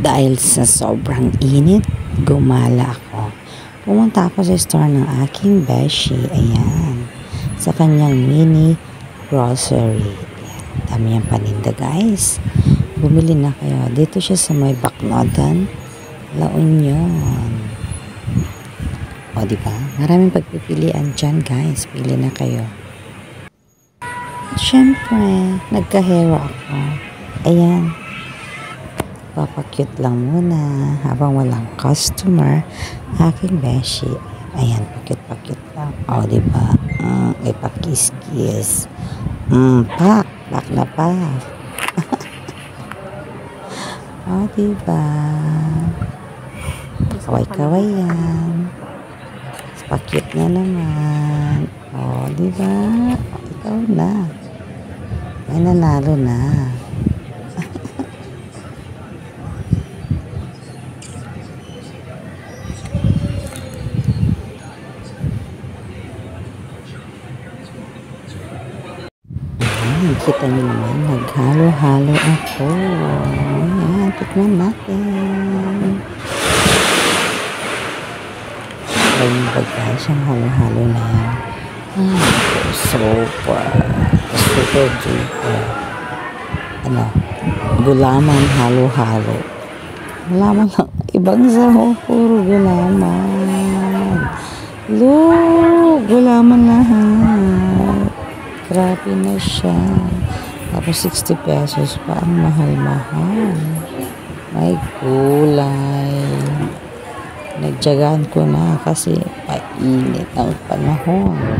Dahil sa sobrang init, gumala ako. Pumunta ako sa store ng aking beshi. Ayan. Sa kanyang mini grocery. Ayan. Dami niyang paninda, guys. Bumili na kayo. Dito siya sa may Bacnodan, La Union. O, diba? Maraming pagpipilian dyan, guys. Pili na kayo. Siyempre, nagka-hero ako. Ayan. Papakyut lang muna habang walang customer. Aking beshi. Ayan, pakyut-pakyut lang. O, diba? Ipakis-kis. Pak na pak. O, diba? Kaway-kaway yan. Pakyut na naman. O, diba? O, ikaw na. May nanalo na. Kita niyo naman, naghalo-halo ako. Ayan, tikman natin. Ayun ba guys, yung halo-halo na yan. Super duper. Gulaman halo-halo. Gulaman lang. Ibang saho, puro gulaman. Gulaman lahat. Grabe na siya. Tapos 60 pesos pa. Ang mahal-mahal. May gulay. Nagtyagaan ko na kasi mainit ang panahon.